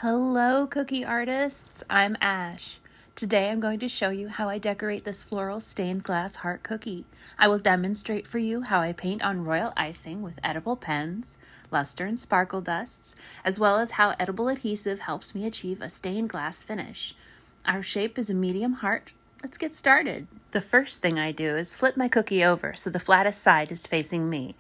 Hello, cookie artists. I'm Ash. Today I'm going to show you how I decorate this floral stained glass heart cookie. I will demonstrate for you how I paint on royal icing with edible pens, luster and sparkle dusts, as well as how edible adhesive helps me achieve a stained glass finish. Our shape is a medium heart. Let's get started. The first thing I do is flip my cookie over so the flattest side is facing me.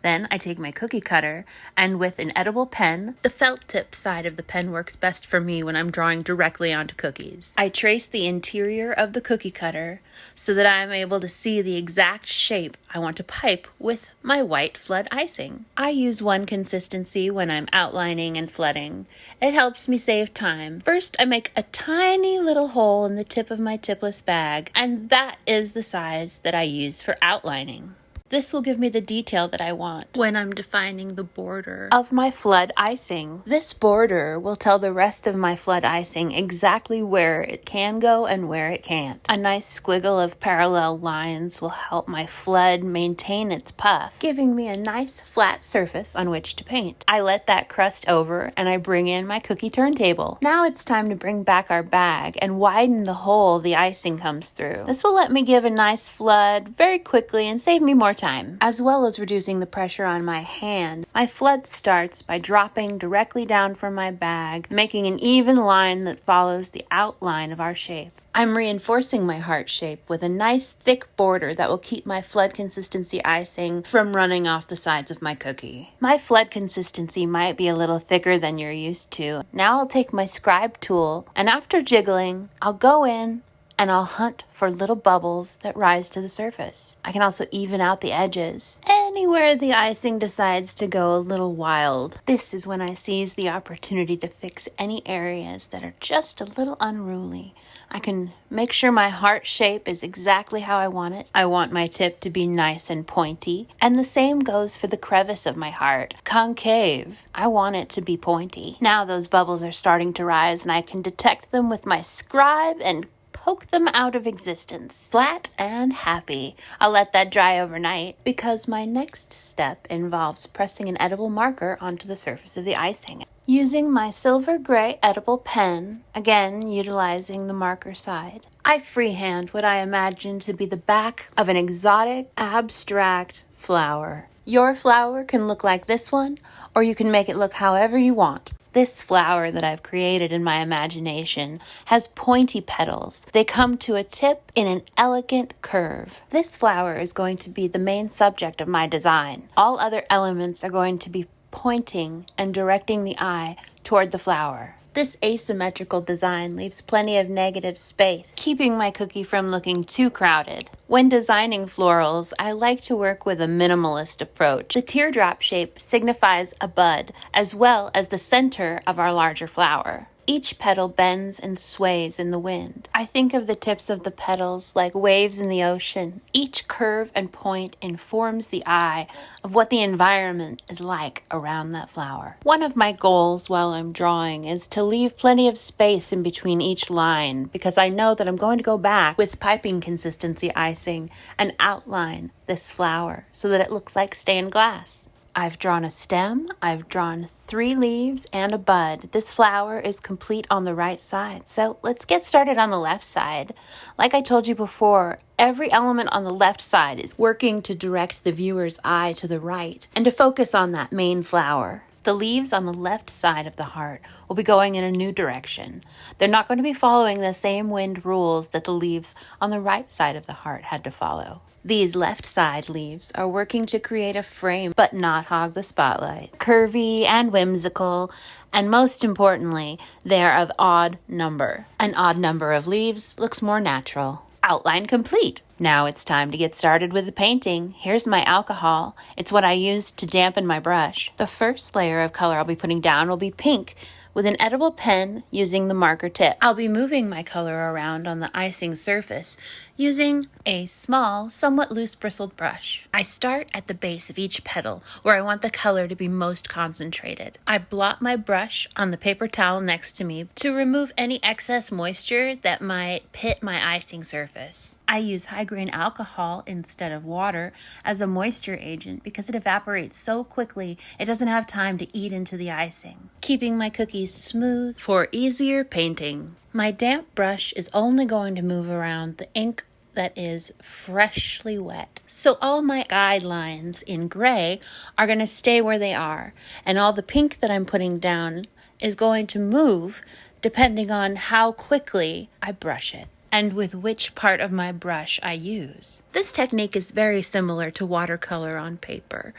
Then I take my cookie cutter, and with an edible pen, the felt tip side of the pen works best for me when I'm drawing directly onto cookies. I trace the interior of the cookie cutter so that I am able to see the exact shape I want to pipe with my white flood icing. I use one consistency when I'm outlining and flooding. It helps me save time. First, I make a tiny little hole in the tip of my Tipless bag, and that is the size that I use for outlining. This will give me the detail that I want when I'm defining the border of my flood icing. This border will tell the rest of my flood icing exactly where it can go and where it can't. A nice squiggle of parallel lines will help my flood maintain its puff, giving me a nice flat surface on which to paint. I let that crust over and I bring in my cookie turntable. Now it's time to bring back our bag and widen the hole the icing comes through. This will let me give a nice flood very quickly and save me more time, as well as reducing the pressure on my hand. My flood starts by dropping directly down from my bag, making an even line that follows the outline of our shape. I'm reinforcing my heart shape with a nice thick border that will keep my flood consistency icing from running off the sides of my cookie. My flood consistency might be a little thicker than you're used to. Now I'll take my scribe tool, and after jiggling, I'll go in and I'll hunt for little bubbles that rise to the surface. I can also even out the edges anywhere the icing decides to go a little wild. This is when I seize the opportunity to fix any areas that are just a little unruly. I can make sure my heart shape is exactly how I want it. I want my tip to be nice and pointy, and the same goes for the crevice of my heart. Concave. I want it to be pointy. Now those bubbles are starting to rise, and I can detect them with my scribe and poke them out of existence. Flat and happy. I'll let that dry overnight because my next step involves pressing an edible marker onto the surface of the icing. Using my silver gray edible pen, again utilizing the marker side, I freehand what I imagine to be the back of an exotic, abstract flower. Your flower can look like this one, or you can make it look however you want. This flower that I've created in my imagination has pointy petals. They come to a tip in an elegant curve. This flower is going to be the main subject of my design. All other elements are going to be pointing and directing the eye toward the flower. This asymmetrical design leaves plenty of negative space, keeping my cookie from looking too crowded. When designing florals, I like to work with a minimalist approach. The teardrop shape signifies a bud, as well as the center of our larger flower. Each petal bends and sways in the wind. I think of the tips of the petals like waves in the ocean. Each curve and point informs the eye of what the environment is like around that flower. One of my goals while I'm drawing is to leave plenty of space in between each line because I know that I'm going to go back with piping consistency icing and outline this flower so that it looks like stained glass. I've drawn a stem, I've drawn 3 leaves, and a bud. This flower is complete on the right side. So let's get started on the left side. Like I told you before, every element on the left side is working to direct the viewer's eye to the right and to focus on that main flower. The leaves on the left side of the heart will be going in a new direction. They're not going to be following the same wind rules that the leaves on the right side of the heart had to follow. These left side leaves are working to create a frame but not hog the spotlight. Curvy and whimsical, and most importantly, they're of odd number. An odd number of leaves looks more natural. Outline complete. Now it's time to get started with the painting. Here's my alcohol. It's what I used to dampen my brush. The first layer of color I'll be putting down will be pink with an edible pen using the marker tip. I'll be moving my color around on the icing surface using a small, somewhat loose bristled brush. I start at the base of each petal where I want the color to be most concentrated. I blot my brush on the paper towel next to me to remove any excess moisture that might pit my icing surface. I use high-grain alcohol instead of water as a moisture agent because it evaporates so quickly it doesn't have time to eat into the icing. Keeping my cookie smooth for easier painting. My damp brush is only going to move around the ink that is freshly wet. So all my guidelines in gray are going to stay where they are, and all the pink that I'm putting down is going to move depending on how quickly I brush it and with which part of my brush I use. This technique is very similar to watercolor on paper.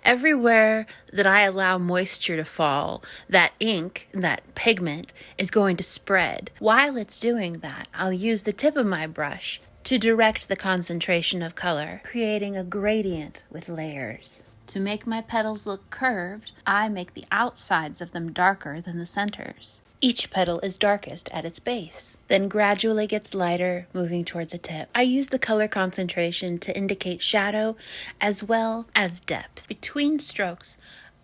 Everywhere that I allow moisture to fall, that ink, that pigment, is going to spread. While it's doing that, I'll use the tip of my brush to direct the concentration of color, creating a gradient with layers. To make my petals look curved, I make the outsides of them darker than the centers. Each petal is darkest at its base, then gradually gets lighter, moving toward the tip. I use the color concentration to indicate shadow as well as depth. Between strokes,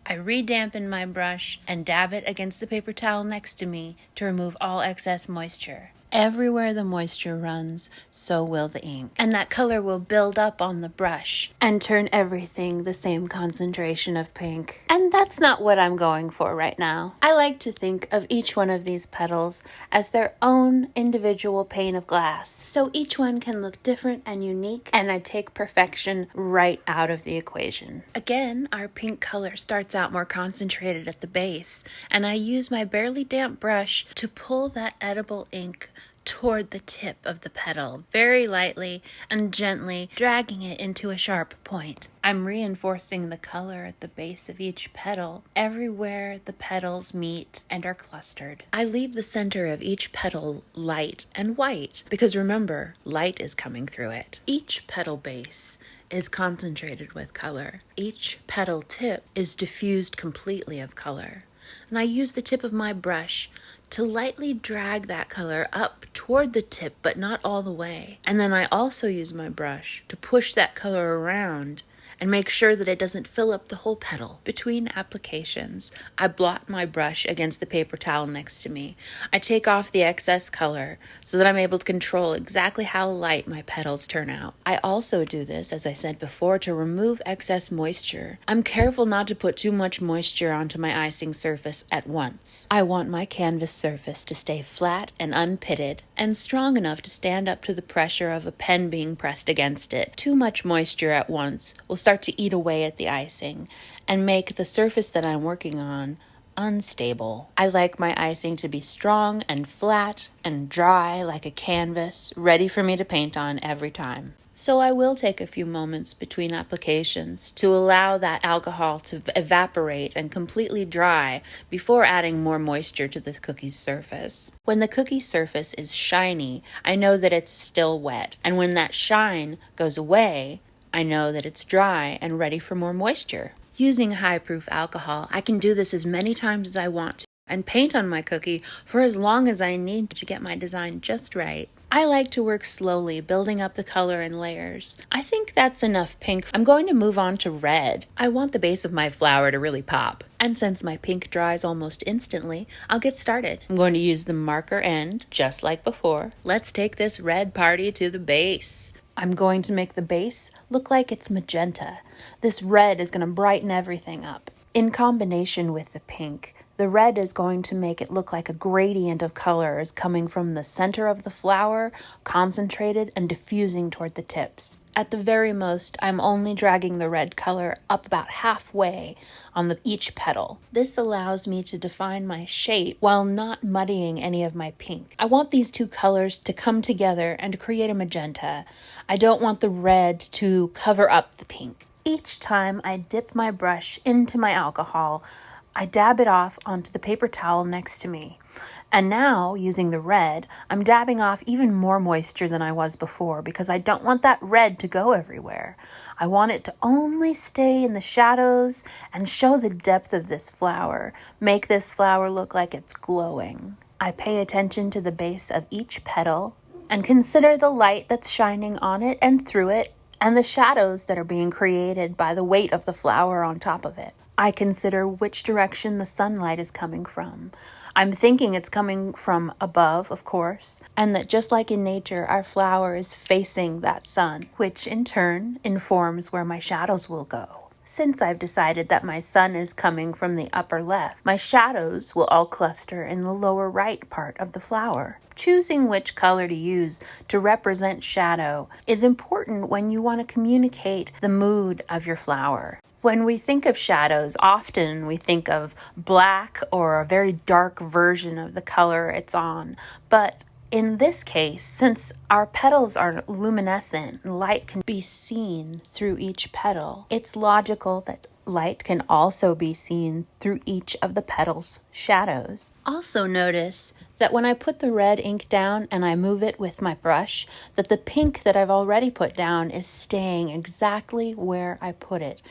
I re-dampen my brush and dab it against the paper towel next to me to remove all excess moisture. Everywhere the moisture runs, so will the ink. And that color will build up on the brush and turn everything the same concentration of pink. And that's not what I'm going for right now. I like to think of each one of these petals as their own individual pane of glass. So each one can look different and unique, and I take perfection right out of the equation. Again, our pink color starts out more concentrated at the base, and I use my barely damp brush to pull that edible ink toward the tip of the petal, very lightly and gently dragging it into a sharp point. I'm reinforcing the color at the base of each petal, everywhere the petals meet and are clustered. I leave the center of each petal light and white, because remember, light is coming through it. Each petal base is concentrated with color. Each petal tip is diffused completely of color. And I use the tip of my brush to lightly drag that color up toward the tip, but not all the way. And then I also use my brush to push that color around and make sure that it doesn't fill up the whole petal. Between applications, I blot my brush against the paper towel next to me. I take off the excess color so that I'm able to control exactly how light my petals turn out. I also do this, as I said before, to remove excess moisture. I'm careful not to put too much moisture onto my icing surface at once. I want my canvas surface to stay flat and unpitted and strong enough to stand up to the pressure of a pen being pressed against it. Too much moisture at once will start to eat away at the icing and make the surface that I'm working on unstable. I like my icing to be strong and flat and dry like a canvas, ready for me to paint on every time. So I will take a few moments between applications to allow that alcohol to evaporate and completely dry before adding more moisture to the cookie's surface. When the cookie surface is shiny, I know that it's still wet, and when that shine goes away, I know that it's dry and ready for more moisture. Using high-proof alcohol, I can do this as many times as I want to and paint on my cookie for as long as I need to get my design just right. I like to work slowly, building up the color in layers. I think that's enough pink. I'm going to move on to red. I want the base of my flower to really pop. And since my pink dries almost instantly, I'll get started. I'm going to use the marker end, just like before. Let's take this red party to the base. I'm going to make the base look like it's magenta. This red is going to brighten everything up. In combination with the pink, the red is going to make it look like a gradient of colors coming from the center of the flower, concentrated and diffusing toward the tips. At the very most, I'm only dragging the red color up about halfway on each petal. This allows me to define my shape while not muddying any of my pink. I want these two colors to come together and create a magenta. I don't want the red to cover up the pink. Each time I dip my brush into my alcohol, I dab it off onto the paper towel next to me. And now, using the red, I'm dabbing off even more moisture than I was before because I don't want that red to go everywhere. I want it to only stay in the shadows and show the depth of this flower, make this flower look like it's glowing. I pay attention to the base of each petal and consider the light that's shining on it and through it and the shadows that are being created by the weight of the flower on top of it. I consider which direction the sunlight is coming from. I'm thinking it's coming from above, of course, and that just like in nature, our flower is facing that sun, which in turn informs where my shadows will go. Since I've decided that my sun is coming from the upper left, my shadows will all cluster in the lower right part of the flower. Choosing which color to use to represent shadow is important when you want to communicate the mood of your flower. When we think of shadows, often we think of black or a very dark version of the color it's on, but in this case, since our petals are luminescent, light can be seen through each petal. It's logical that light can also be seen through each of the petals' shadows. Also notice that when I put the red ink down and I move it with my brush, that the pink that I've already put down is staying exactly where I put it.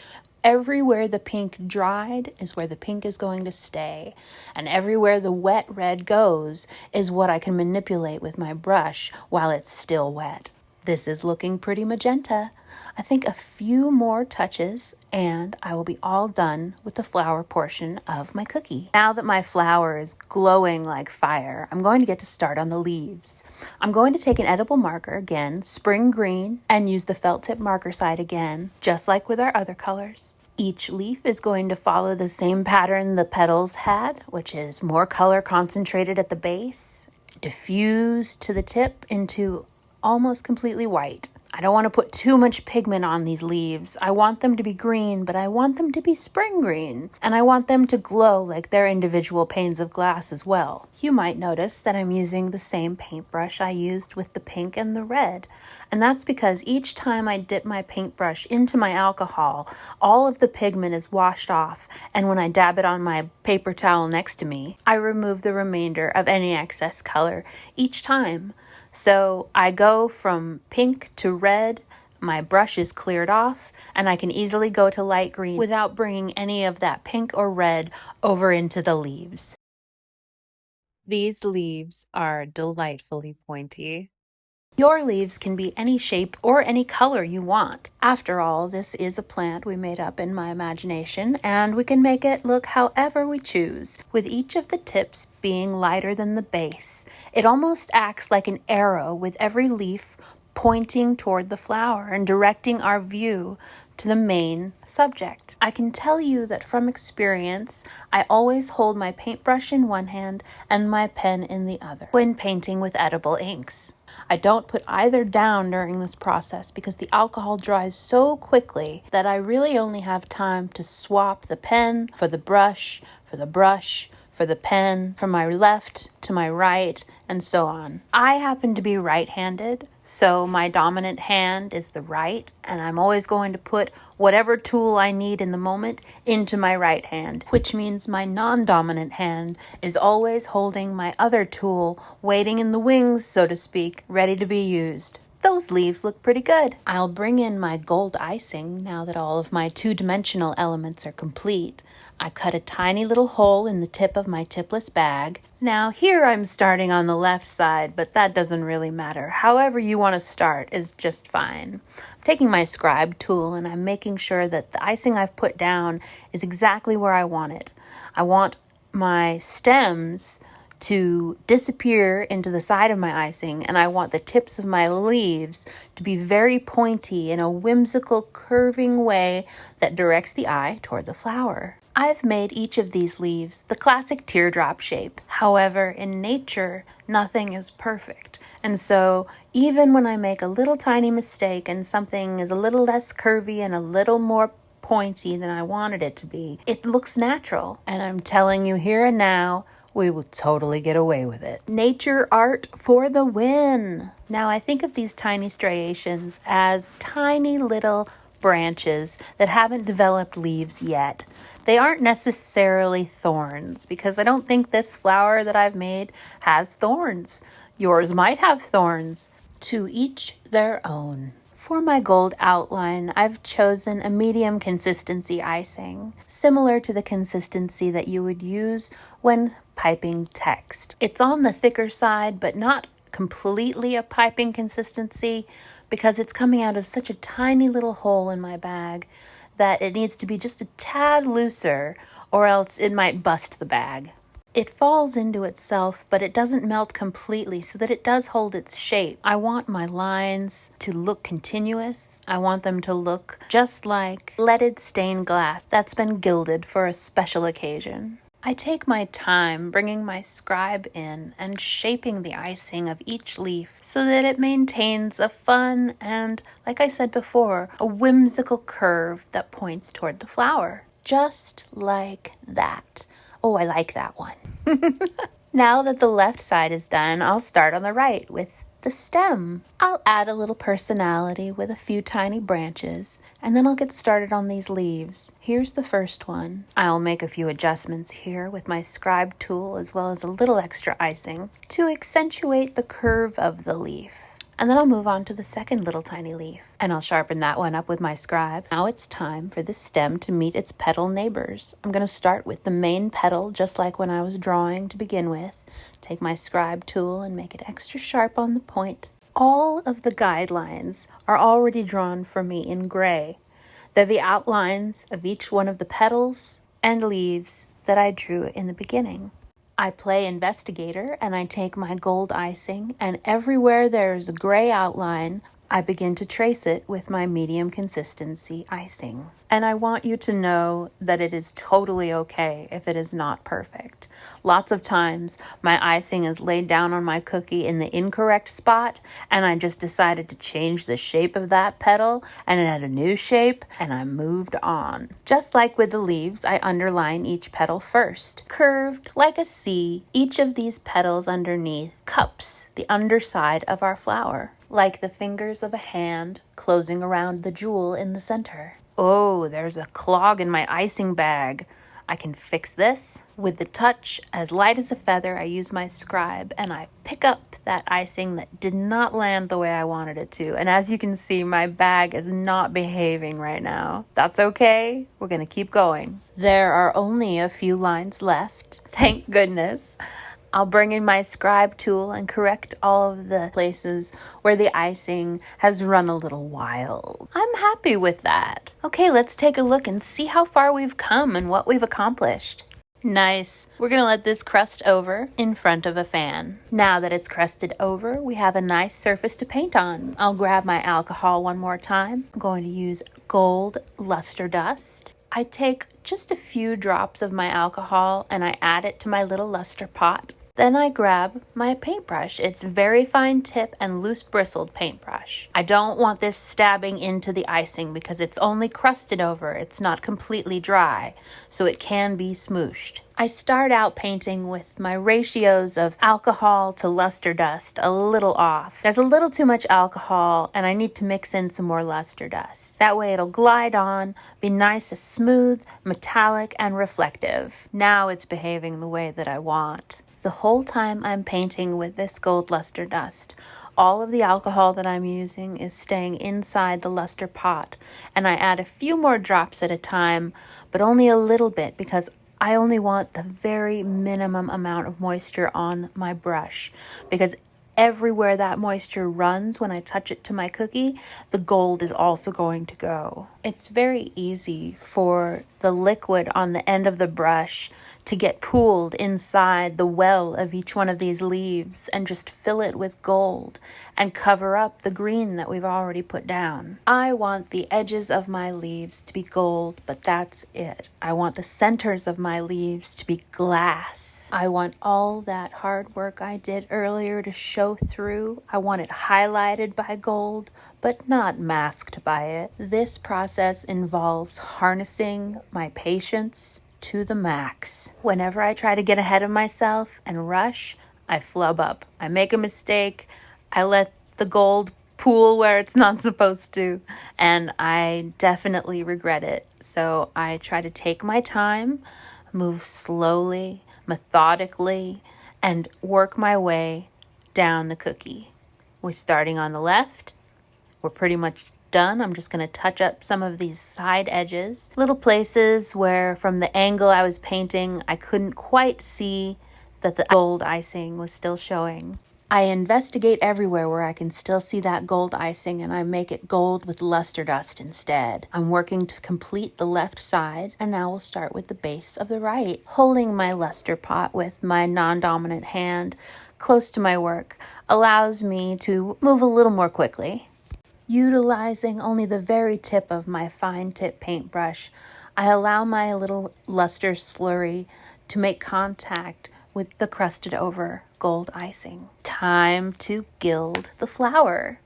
Everywhere the pink dried is where the pink is going to stay. And everywhere the wet red goes is what I can manipulate with my brush while it's still wet. This is looking pretty magenta. I think a few more touches and I will be all done with the flower portion of my cookie. Now that my flower is glowing like fire, I'm going to get to start on the leaves. I'm going to take an edible marker again, spring green, and use the felt tip marker side again, just like with our other colors. Each leaf is going to follow the same pattern the petals had, which is more color concentrated at the base, diffused to the tip into almost completely white. I don't want to put too much pigment on these leaves. I want them to be green, but I want them to be spring green. And I want them to glow like their individual panes of glass as well. You might notice that I'm using the same paintbrush I used with the pink and the red. And that's because each time I dip my paintbrush into my alcohol, all of the pigment is washed off. And when I dab it on my paper towel next to me, I remove the remainder of any excess color each time. So I go from pink to red, my brush is cleared off, and I can easily go to light green without bringing any of that pink or red over into the leaves. These leaves are delightfully pointy. Your leaves can be any shape or any color you want. After all, this is a plant we made up in my imagination, and we can make it look however we choose, with each of the tips being lighter than the base. It almost acts like an arrow with every leaf pointing toward the flower and directing our view to the main subject. I can tell you that from experience, I always hold my paintbrush in one hand and my pen in the other when painting with edible inks. I don't put either down during this process because the alcohol dries so quickly that I really only have time to swap the pen for the brush, for the brush, for the pen, from my left to my right, and so on. I happen to be right-handed, so my dominant hand is the right, and I'm always going to put whatever tool I need in the moment into my right hand, which means my non-dominant hand is always holding my other tool, waiting in the wings, so to speak, ready to be used. Those leaves look pretty good. I'll bring in my gold icing now that all of my two-dimensional elements are complete. I cut a tiny little hole in the tip of my Tipless bag. Now here I'm starting on the left side, but that doesn't really matter. However you want to start is just fine. I'm taking my scribe tool and I'm making sure that the icing I've put down is exactly where I want it. I want my stems to disappear into the side of my icing, and I want the tips of my leaves to be very pointy in a whimsical curving way that directs the eye toward the flower. I've made each of these leaves the classic teardrop shape. However, in nature, nothing is perfect. And so even when I make a little tiny mistake and something is a little less curvy and a little more pointy than I wanted it to be, it looks natural. And I'm telling you here and now, we will totally get away with it. Nature art for the win. Now I think of these tiny striations as tiny little branches that haven't developed leaves yet. They aren't necessarily thorns because I don't think this flower that I've made has thorns. Yours might have thorns. To each their own. For my gold outline, I've chosen a medium consistency icing, similar to the consistency that you would use when piping text. It's on the thicker side, but not completely a piping consistency because it's coming out of such a tiny little hole in my bag that it needs to be just a tad looser or else it might bust the bag. It falls into itself, but it doesn't melt completely so that it does hold its shape. I want my lines to look continuous. I want them to look just like leaded stained glass that's been gilded for a special occasion. I take my time bringing my scribe in and shaping the icing of each leaf so that it maintains a fun and, like I said before, a whimsical curve that points toward the flower. Just like that. Oh, I like that one. Now that the left side is done, I'll start on the right with the stem. I'll add a little personality with a few tiny branches, and then I'll get started on these leaves. Here's the first one. I'll make a few adjustments here with my scribe tool as well as a little extra icing to accentuate the curve of the leaf. And then I'll move on to the second little tiny leaf, and I'll sharpen that one up with my scribe. Now it's time for the stem to meet its petal neighbors. I'm going to start with the main petal, just like when I was drawing to begin with. Take my scribe tool and make it extra sharp on the point. All of the guidelines are already drawn for me in gray. They're the outlines of each one of the petals and leaves that I drew in the beginning. I play investigator and I take my gold icing, and everywhere there's a gray outline, I begin to trace it with my medium consistency icing. And I want you to know that it is totally okay if it is not perfect. Lots of times my icing is laid down on my cookie in the incorrect spot, and I just decided to change the shape of that petal, and it had a new shape, and I moved on. Just like with the leaves, I underline each petal first. Curved like a C, each of these petals underneath cups the underside of our flower, like the fingers of a hand closing around the jewel in the center. Oh, there's a clog in my icing bag. I can fix this. With the touch as light as a feather, I use my scribe and I pick up that icing that did not land the way I wanted it to. And as you can see, my bag is not behaving right now. That's okay. We're going to keep going. There are only a few lines left. Thank goodness. I'll bring in my scribe tool and correct all of the places where the icing has run a little wild. I'm happy with that. Okay, let's take a look and see how far we've come and what we've accomplished. Nice. We're going to let this crust over in front of a fan. Now that it's crusted over, we have a nice surface to paint on. I'll grab my alcohol one more time. I'm going to use gold luster dust. I take just a few drops of my alcohol and I add it to my little luster pot. Then I grab my paintbrush. It's very fine tip and loose bristled paintbrush. I don't want this stabbing into the icing because it's only crusted over. It's not completely dry, so it can be smooshed. I start out painting with my ratios of alcohol to luster dust a little off. There's a little too much alcohol and I need to mix in some more luster dust. That way it'll glide on, be nice and smooth, metallic, and reflective. Now it's behaving the way that I want. The whole time I'm painting with this gold luster dust, all of the alcohol that I'm using is staying inside the luster pot, and I add a few more drops at a time, but only a little bit because I only want the very minimum amount of moisture on my brush, because everywhere that moisture runs when I touch it to my cookie, the gold is also going to go. It's very easy for the liquid on the end of the brush to get pooled inside the well of each one of these leaves and just fill it with gold and cover up the green that we've already put down. I want the edges of my leaves to be gold, but that's it. I want the centers of my leaves to be glass. I want all that hard work I did earlier to show through. I want it highlighted by gold, but not masked by it. This process involves harnessing my patience to the max. Whenever I try to get ahead of myself and rush, I flub up. I make a mistake. I let the gold pool where it's not supposed to, and I definitely regret it. So I try to take my time, move slowly, methodically, and work my way down the cookie. We're starting on the left. We're pretty much done. I'm just going to touch up some of these side edges, little places where from the angle I was painting I couldn't quite see that the gold icing was still showing. I investigate everywhere where I can still see that gold icing, and I make it gold with luster dust instead. I'm working to complete the left side, and now we'll start with the base of the right. Holding my luster pot with my non-dominant hand close to my work allows me to move a little more quickly. Utilizing only the very tip of my fine tip paintbrush, I allow my little luster slurry to make contact with the crusted over gold icing. Time to gild the flower.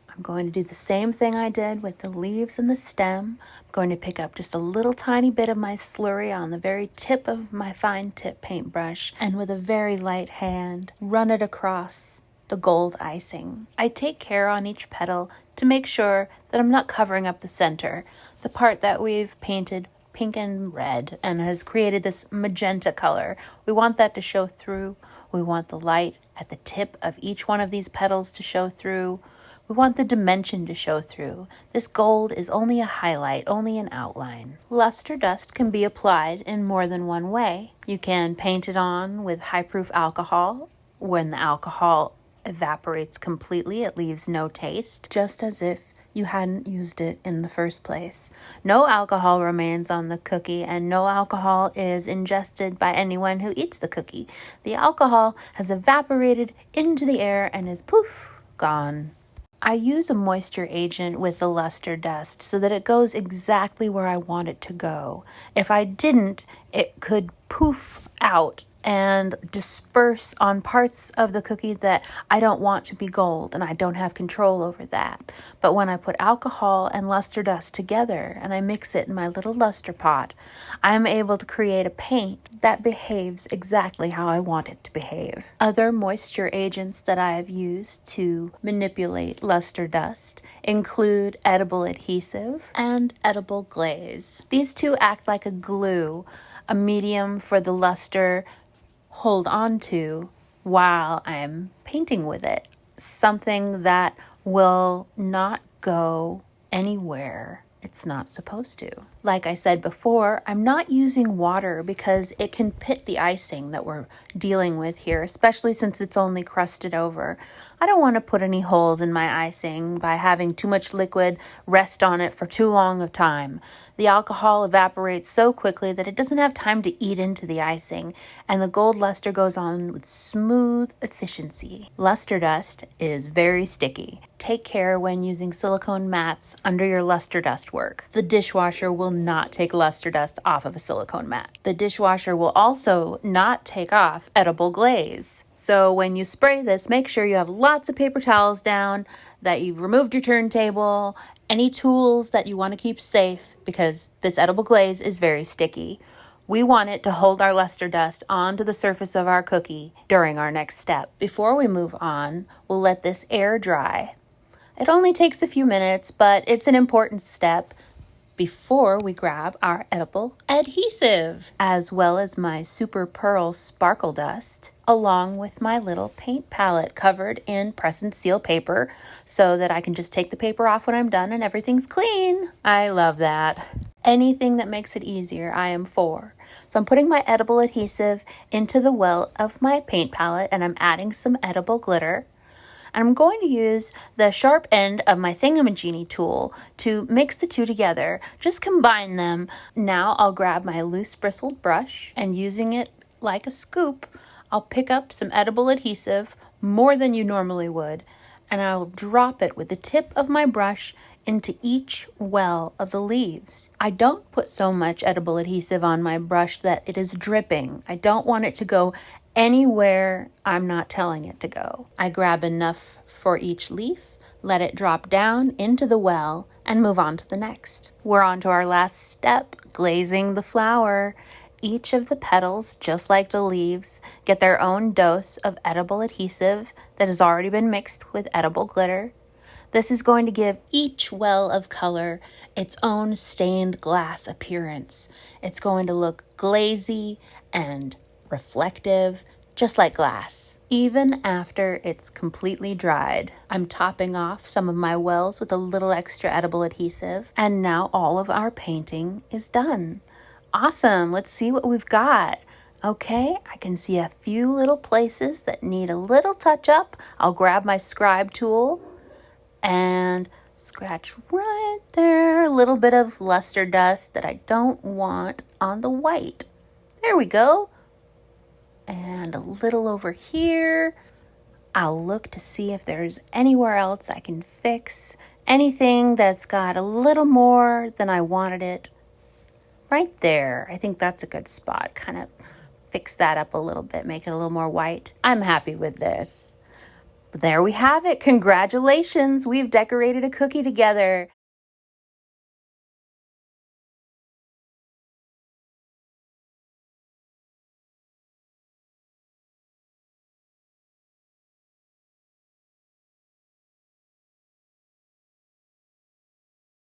I'm going to do the same thing I did with the leaves and the stem. I'm going to pick up just a little tiny bit of my slurry on the very tip of my fine tip paintbrush, and with a very light hand, run it across the gold icing. I take care on each petal to make sure that I'm not covering up the center, the part that we've painted pink and red and has created this magenta color. We want that to show through. We want the light at the tip of each one of these petals to show through. We want the dimension to show through. This gold is only a highlight, only an outline. Luster dust can be applied in more than one way. You can paint it on with high-proof alcohol. When the alcohol evaporates completely, it leaves no taste, just as if you hadn't used it in the first place. No alcohol remains on the cookie, and no alcohol is ingested by anyone who eats the cookie. The alcohol has evaporated into the air and is poof, gone. I use a moisture agent with the luster dust so that it goes exactly where I want it to go. If I didn't, it could poof out and disperse on parts of the cookie that I don't want to be gold, and I don't have control over that. But when I put alcohol and luster dust together and I mix it in my little luster pot, I'm able to create a paint that behaves exactly how I want it to behave. Other moisture agents that I have used to manipulate luster dust include edible adhesive and edible glaze. These two act like a glue, a medium for the luster hold on to while I'm painting with it. Something that will not go anywhere it's not supposed to. Like I said before, I'm not using water because it can pit the icing that we're dealing with here, especially since it's only crusted over. I don't want to put any holes in my icing by having too much liquid rest on it for too long of time. The alcohol evaporates so quickly that it doesn't have time to eat into the icing, and the gold luster goes on with smooth efficiency. Luster dust is very sticky. Take care when using silicone mats under your luster dust work. The dishwasher will not take luster dust off of a silicone mat. The dishwasher will also not take off edible glaze. So when you spray this, make sure you have lots of paper towels down, that you've removed your turntable, any tools that you want to keep safe, because this edible glaze is very sticky. We want it to hold our luster dust onto the surface of our cookie during our next step. Before we move on, we'll let this air dry. It only takes a few minutes, but it's an important step before we grab our edible adhesive, as well as my Super Pearl Sparkle Dust, along with my little paint palette covered in press and seal paper so that I can just take the paper off when I'm done and everything's clean. I love that. Anything that makes it easier, I am for. So I'm putting my edible adhesive into the well of my paint palette, and I'm adding some edible glitter. I'm going to use the sharp end of my Thingamagenie tool to mix the two together. Just combine them. Now I'll grab my loose bristled brush, and using it like a scoop, I'll pick up some edible adhesive, more than you normally would, and I'll drop it with the tip of my brush into each well of the leaves. I don't put so much edible adhesive on my brush that it is dripping. I don't want it to go anywhere I'm not telling it to go. I grab enough for each leaf, let it drop down into the well, and move on to the next. We're on to our last step, glazing the flower. Each of the petals, just like the leaves, get their own dose of edible adhesive that has already been mixed with edible glitter. This is going to give each well of color its own stained glass appearance. It's going to look glazy and reflective, just like glass, even after it's completely dried. I'm topping off some of my wells with a little extra edible adhesive, and now all of our painting is done. Awesome, let's see what we've got. Okay, I can see a few little places that need a little touch up. I'll grab my scribe tool and scratch right there. A little bit of luster dust that I don't want on the white. There we go. And a little over here. I'll look to see if there's anywhere else I can fix. Anything that's got a little more than I wanted it. Right there. I think that's a good spot. Kind of fix that up a little bit, make it a little more white. I'm happy with this. But there we have it. Congratulations. We've decorated a cookie together.